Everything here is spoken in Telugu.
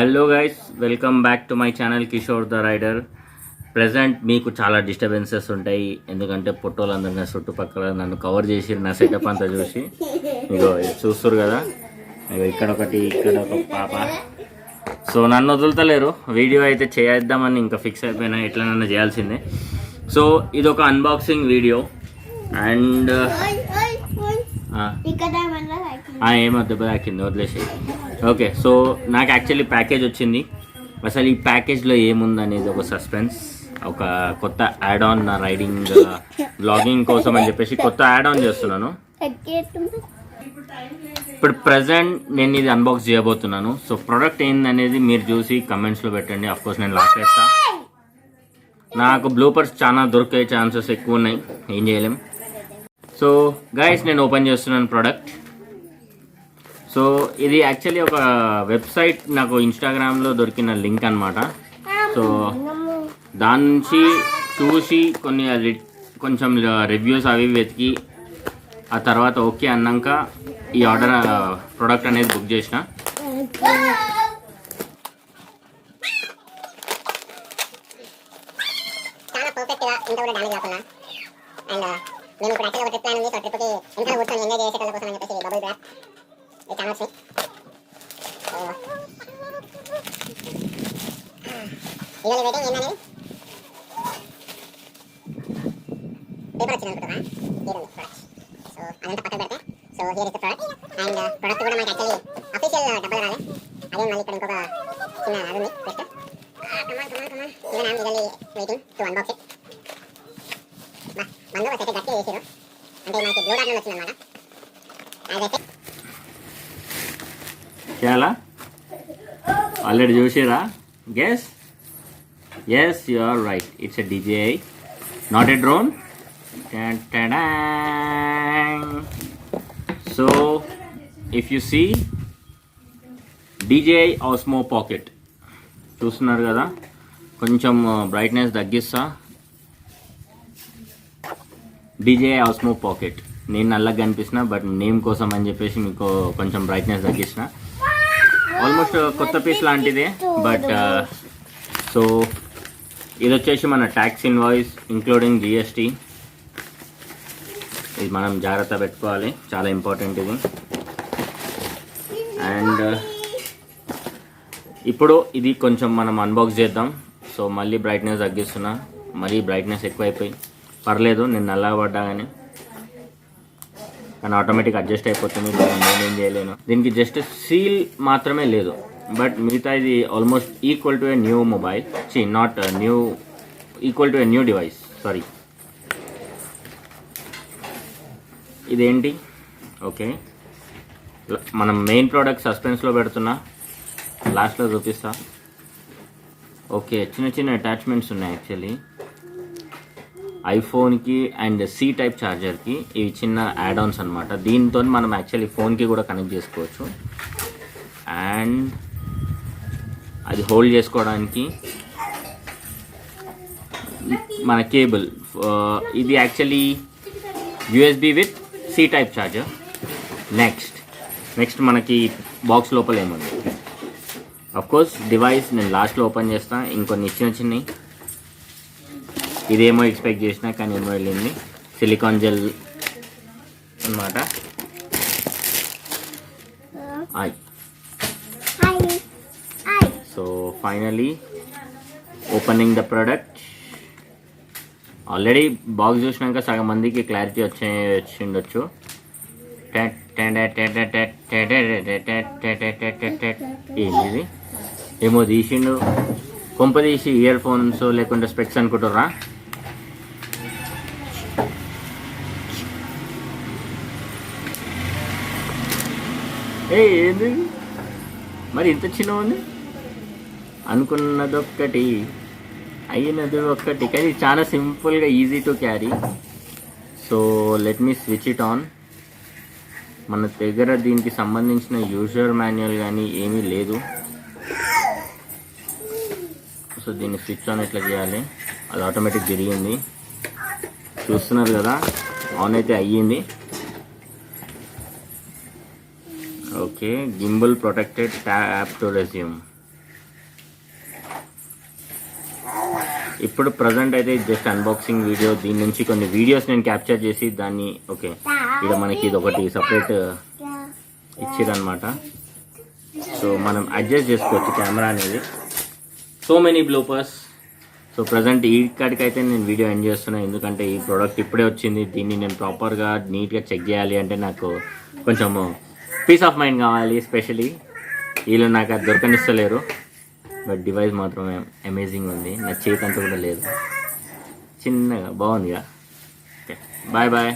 Hello guys, welcome back to my channel Kishore the rider. Present మీకు చాలా డిస్టర్బెన్సెస్ ఉంటాయి, ఎందుకంటే పొట్టోళ్ళందరూ చుట్టుపక్కల నన్ను కవర్ చేసి నా సెటప్ అంతా చూసి ఇగో చూస్తారు కదా. ఇగో ఇక్కడ ఒక పాప. సో నన్ను వదులుతలేరు, వీడియో అయితే చేద్దామని ఇంకా ఫిక్స్ అయిపోయినా, ఎట్లనన్నా చేయాల్సిందే. సో ఇది ఒక అన్బాక్సింగ్ వీడియో అండ్ ఏమో దెబ్బ తాకింది, వదిలేసి. ఓకే, సో నాకు యాక్చువల్లీ ప్యాకేజ్ వచ్చింది. అసలు ఈ ప్యాకేజ్లో ఏముందనేది ఒక సస్పెన్స్. ఒక కొత్త యాడ్ ఆన్ నా రైడింగ్ బ్లాగింగ్ కోసం అని చెప్పేసి కొత్త యాడ్ ఆన్ చేస్తున్నాను. ఇప్పుడు ప్రజెంట్ నేను ఇది అన్బాక్స్ చేయబోతున్నాను. సో ప్రోడక్ట్ ఏందనేది మీరు చూసి కమెంట్స్లో పెట్టండి. అఫ్కోర్స్ నేను లాస్ట్ చేస్తా. నాకు బ్లూపర్స్ చాలా దొరికే ఛాన్సెస్ ఎక్కువ ఉన్నాయి, ఏం చేయలేం. సో గైస్, నేను ఓపెన్ చేస్తున్నాను ప్రోడక్ట్. సో ఇది యాక్చువల్లీ ఒక వెబ్సైట్, నాకు ఇన్స్టాగ్రామ్లో దొరికిన లింక్ అనమాట. సో దాని నుంచి చూసి కొంచెం రివ్యూస్ అవి వెతికి ఆ తర్వాత ఓకే అన్నాక ఈ ఆర్డర్ ప్రోడక్ట్ అనేది బుక్ చేసిన. మేము ఇప్పుడు యాక్చువల్గా ఒక ట్రిప్ ప్లాన్ ఉంది. సో ట్రిప్కి ఇంట్లో కూర్చొని ఎంజాయ్ చేసేటోళ్ళ కోసం అని చెప్పేసి బబుల్ బ్రాప్ ఇది చాలా వచ్చినాయి. ఇవాళ వెయిటింగ్ ఏంటనేది పేపర్ వచ్చింది అనుకుంటున్నా. ఇది ఉంది ప్రోడక్ట్. సో అదంతా పక్కన పెడితే, so here is the product. And product కూడా మనకి యాక్చువల్లీ అఫీషియల్ డబ్బులు రాలే. అదే మళ్ళీ ఇక్కడ ఇంకొక చిన్న అది ఉంది just. Even I'm eagerly waiting to unbox it. బందోబస్తు అయితే గట్టిగా చేసారు, అంటే మనకి బ్లూ డాట్ వచ్చిందన్నమాట. అదైతే చాలా ఆల్రెడీ చూసారా? Guess? Yes, you are right. It's a DJI, not a drone. So if you see DJI Osmo pocket చూస్తున్నారు కదా. కొంచెం బ్రైట్నెస్ తగ్గిస్తా. DJI Osmo pocket. నేను నల్లగా కనిపిస్తున్నా, బట్ నేమ్ కోసం అని చెప్పేసి మీకు కొంచెం బ్రైట్నెస్ తగ్గించిన. ఆల్మోస్ట్ కొత్త పీస్ లాంటిదే, బట్ సో ఇది వచ్చేసి మన ట్యాక్స్ ఇన్వాయిస్ ఇంక్లూడింగ్ GST. ఇది మనం జాగ్రత్త పెట్టుకోవాలి, చాలా ఇంపార్టెంట్ ఇది. అండ్ ఇప్పుడు ఇది కొంచెం మనం అన్బాక్స్ చేద్దాం. సో మళ్ళీ బ్రైట్నెస్ తగ్గిస్తున్నా, మళ్ళీ బ్రైట్నెస్ ఎక్కువైపోయి. పర్లేదు, నేను నల్లగా పడ్డా కానీ ఆటోమేటిక్ అడ్జస్ట్ అయిపోతుంది, నేనేం చేయలేను. దీనికి జస్ట్ సీల్ మాత్రమే లేదు, బట్ మిగతా ఇది almost equal to a new mobile. Not new, equal to a new device, sorry. ఇదేంటి? ఓకే, మనం మెయిన్ ప్రోడక్ట్ సస్పెన్స్లో పెడుతున్నా, లాస్ట్లో చూపిస్తా. ఓకే, చిన్న చిన్న అటాచ్మెంట్స్ ఉన్నాయి యాక్చువల్లీ ఐఫోన్కి అండ్ C టైప్ ఛార్జర్కి. ఇవి చిన్న యాడ్ ఆన్స్ అనమాట. దీంతో మనం యాక్చువల్లీ ఫోన్కి కూడా కనెక్ట్ చేసుకోవచ్చు. అండ్ అది హోల్డ్ చేసుకోవడానికి మన కేబుల్. ఇది actually USB with C type charger. Next మనకి బాక్స్ లోపల ఏముంది? అఫ్కోర్స్ డివైస్ నేను లాస్ట్లో ఓపెన్ చేస్తాను. ఇంకొన్ని చిన్నవి ఇదేమో ఎక్స్పెక్ట్ చేసినా కానీ ఏమో వెళ్ళింది. సిలికాన్ జెల్ అన్నమాట. So finally opening the product. Already box చూసినాక సగం మందికి క్లారిటీ వచ్చిండొచ్చు. ఏంటిది? ఏమో తీసిండు, కొంప తీసి ఇయర్ ఫోన్స్ లేకుంటే స్పెక్స్ అనుకుంటుర్రా? ఏంది మరి ఇంత చిన్న ఉంది? అనుకున్నది ఒక్కటి, అయినది ఒక్కటి, కానీ చాలా సింపుల్గా easy to carry. So let me switch it on. మన దగ్గర దీనికి సంబంధించిన యూజర్ మాన్యువల్ కానీ ఏమీ లేదు. సో దీన్ని స్విచ్ ఆన్ ఎట్లా చేయాలి? అది ఆటోమేటిక్ తిరిగింది, చూస్తున్నారు కదా. ఆన్ అయితే అయ్యింది. Okay, gimbal protected, tap to resume. ఇప్పుడు ప్రజెంట్ అయితే జస్ట్ అన్బాక్సింగ్ వీడియో. దీని నుంచి కొన్ని వీడియోస్ నేను క్యాప్చర్ చేసి దాన్ని ఓకే ఇక్కడ మనకి ఇది ఒకటి సపరేట్ ఇచ్చిరనమాట. సో మనం అడ్జస్ట్ చేసుకోవచ్చు కెమెరా అనేది. So many bloopers. So present ఈ కాడికైతే నేను వీడియో ఎండ్ చేస్తున్నాను, ఎందుకంటే ఈ ప్రోడక్ట్ ఇప్పుడే వచ్చింది. దీన్ని నేను ప్రాపర్గా నీట్గా చెక్ చేయాలి అంటే నాకు కొంచెం పీస్ ఆఫ్ మైండ్ కావాలి. ఎస్పెషలీ వీళ్ళు నాకు అది దొరకనిస్తలేరు. బట్ డివైస్ మాత్రం అమేజింగ్ ఉంది. నా చేతి అంతా కూడా లేదు, చిన్నగా బాగుందిగా. Okay bye bye.